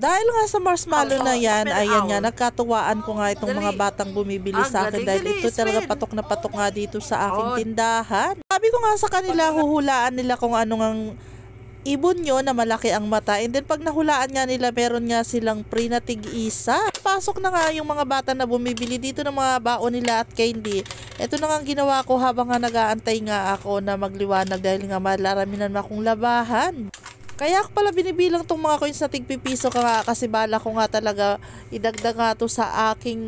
Dahil nga sa marshmallow na yan, ayan nga, nagkatuwaan ko nga itong mga batang bumibili sa akin dahil ito talaga patok na patok nga dito sa aking tindahan. Sabi ko nga sa kanila, huhulaan nila kung ano ngang ibon nyo na malaki ang mata. And then pag nahulaan nga nila, meron nga silang free na tig-isa. Pasok na nga yung mga bata na bumibili dito ng mga baon nila at candy. Ito na nga ginawa ko habang nga nag-aantay nga ako na magliwanag dahil nga malaraminan na akong labahan. Kaya ako pala binibilang tong mga coins na tigpipiso kasi bala ko nga talaga idagdag nga to sa aking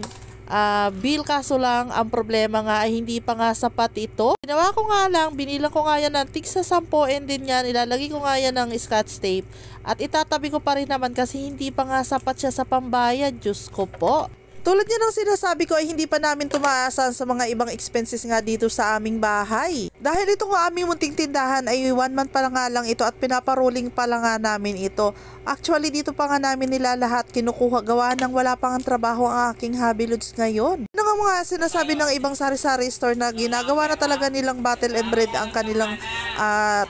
bill, kaso lang ang problema nga ay hindi pa nga sapat ito. Ginawa ko nga lang, binilang ko nga yan ng tig sa 10 and din yan, ilalagay ko nga yan ng scotch tape at itatabi ko pa rin naman kasi hindi pa nga sapat siya sa pambayad. Diyos ko po. Tulad niya ng sinasabi ko ay hindi pa namin tumaasan sa mga ibang expenses nga dito sa aming bahay. Dahil ito nga aming munting tindahan ay 1 month pa nga lang ito at pinaparolling pa lang nga namin ito. Actually dito pa nga namin nila lahat kinukuha, gawa ng wala pang trabaho ang aking hobby loads ngayon. Ano nga mga sinasabi ng ibang sari-sari store na ginagawa na talaga nilang battle and bread ang kanilang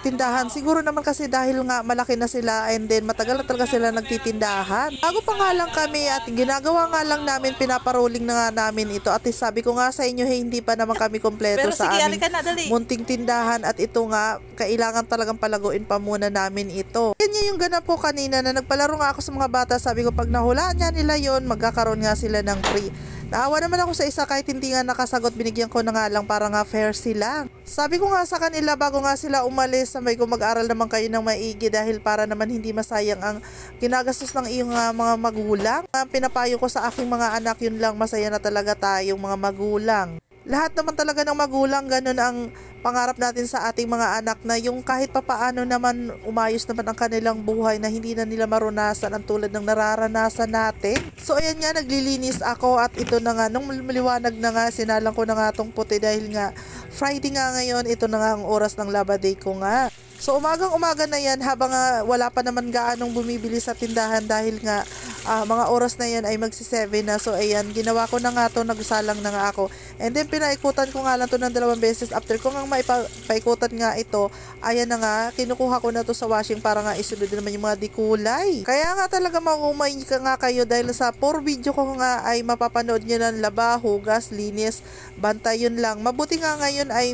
tindahan. Siguro naman kasi dahil nga malaki na sila and then matagal na talaga sila nagtitindahan. Bago pa nga lang kami at ginagawa nga lang namin, pinaparolling na nga namin ito at sabi ko nga sa inyo hindi pa naman kami kompleto sa aming munting tindahan at ito nga kailangan talagang palaguin pa muna namin ito. Ganyan yung ganap po kanina na nagpalaro nga ako sa mga bata. Sabi ko pag nahulaan nga nila yon, magkakaroon nga sila ng free. Naawa naman ako sa isa kahit hindi nga nakasagot, binigyan ko na nga lang para nga fair sila. Sabi ko nga sa kanila bago nga sila umalis, sabay ko mag-aral naman kayo ng maigi dahil para naman hindi masayang ang ginagastos ng iyong mga magulang. Pinapayo ko sa aking mga anak, yun lang, masaya na talaga tayong mga magulang. Lahat naman talaga ng magulang, ganun ang pangarap natin sa ating mga anak na yung kahit papaano naman umayos naman ang kanilang buhay na hindi na nila marunasan ang tulad ng nararanasan natin. So ayan nga, naglilinis ako at ito na nga, nung maliwanag na nga, sinalang ko na nga itong puti dahil nga Friday nga ngayon, ito na nga ang oras ng Laba Day ko nga. So umagang-umaga na yan habang wala pa naman gaanong bumibili sa tindahan dahil nga mga oras na yan ay magsi-7 na. So ayan, ginawa ko na nga to, nagsalang na nga ako. And then pinaikutan ko nga lang to ng 2 beses. After ko nga maipaikutan nga ito, ayan na nga, kinukuha ko na to sa washing para nga isunod naman yung mga dikulay. Kaya nga talaga maumay ka nga kayo dahil sa 4 video ko nga ay mapapanood nyo ng laba, hugas, linis, bantay, yun lang. Mabuti nga ngayon ay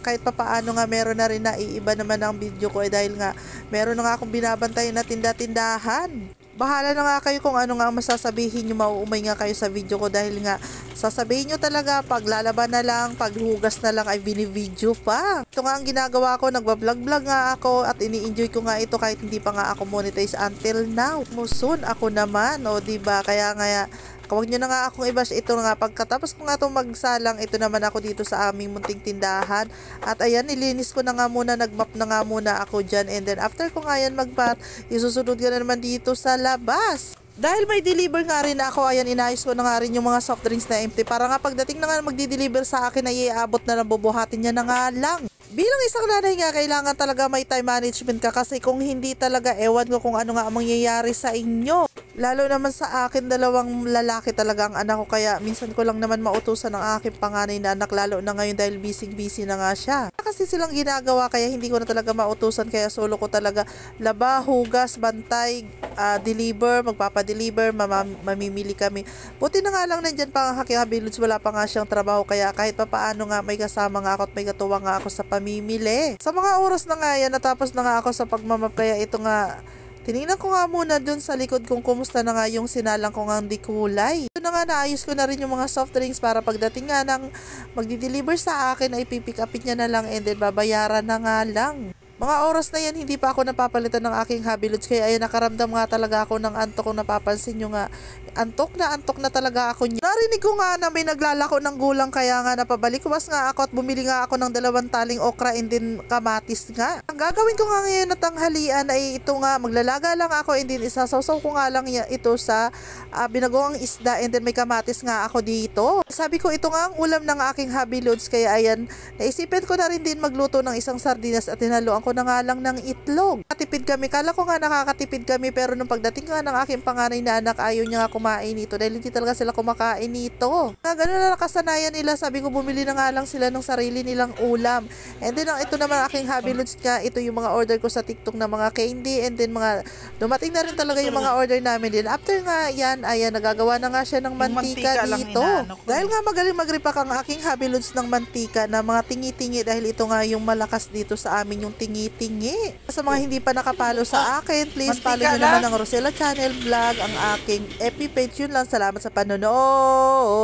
kahit papaano nga meron na rin na iiba naman ang video ko dahil nga meron na nga akong binabantay na tinda-tindahan. Bahala na nga kayo kung ano nga masasabihin nyo, mauumay nga kayo sa video ko dahil nga sasabihin nyo talaga paglalaban na lang, paghugas na lang ay binivideo pa. Ito nga ang ginagawa ko, nagbablog-vlog nga ako at ini-enjoy ko nga ito kahit hindi pa nga ako monetize until now. Musun ako naman, o diba? Kaya nga huwag nyo na nga akong i-bash. Ito nga, pagkatapos ko nga itong magsalang, ito naman ako dito sa aming munting tindahan. At ayan, nilinis ko na nga muna, nagmap na nga muna ako dyan. And then after ko nga yan magbat, isusunod ka na naman dito sa labas. Dahil may deliver nga rin ako, ayan, inayos ko na nga rin yung mga soft drinks na empty. Para nga pagdating na nga magdi-deliver sa akin, ay iabot na lang, bubuhatin niya na nga lang. Bilang isang nanay nga, kailangan talaga may time management ka kasi kung hindi talaga, ewan ko kung ano nga ang mangyayari sa inyo. Lalo naman sa akin, 2 lalaki talaga ang anak ko, kaya minsan ko lang naman mautusan ng aking panganay na anak, lalo na ngayon dahil busy na nga siya. Kasi silang ginagawa kaya hindi ko na talaga mautusan, kaya solo ko talaga laba, hugas, bantay, deliver, magpapadeliver, mamimili kami. Buti na nga lang nandyan pa ang aking habilods, wala pa nga siyang trabaho, kaya kahit pa paano nga may kasama nga ako at may katuwa nga ako sa pamimili. Sa mga oras na nga yan, natapos na nga ako sa pagmamap, kaya ito nga, tinignan ko nga muna dun sa likod kung kumusta na nga yung sinalang ko nga di kulay. Ito na nga, naayos ko na rin yung mga soft drinks para pagdating nga ng magdi-deliver sa akin ay pipick upin niya na lang and then babayaran na nga lang. Mga oras na yan, hindi pa ako napapalitan ng aking habilods, kaya ay nakaramdam nga talaga ako ng antok. Kung napapansin nyo nga, antok na talaga ako niya. Narinig ko nga na may naglalako ng gulang, kaya nga napabalikwas nga ako at bumili nga ako ng 2 taling okra and then kamatis nga. Ang gagawin ko nga ngayon na tanghalian ay ito nga, maglalaga lang ako and then isasawsaw ko nga lang ito sa binagoong isda and then may kamatis nga ako dito. Sabi ko ito nga ang ulam ng aking habilods, kaya ayan, naisipan ko na rin din magluto ng isang sardinas at hinaluan ko ako na nga lang ng itlog. Nakatipid kami. Kala ko nga nakakatipid kami pero nung pagdating nga ng aking panganay na anak, ayaw niya nga kumain nito dahil hindi talaga sila kumakain nito. Ganun na nakasanayan nila. Sabi ko bumili na nga lang sila ng sarili nilang ulam. And then ito naman aking hobby lunch nga. Ito yung mga order ko sa TikTok na mga candy and then mga dumating na rin talaga yung mga order namin din. After nga yan, ayan, nagagawa na nga siya ng mantika dito. Dahil nga magaling mag-repack ang aking hobby lunch ng mantika na mga tingi-tingi dahil ito nga yung malakas dito sa amin yung tingi-tingi. Sa mga hindi pa nakapalo sa akin, please follow nyo naman ang Rosella Channel Vlog, ang aking FB page. Yun lang, salamat sa panonood.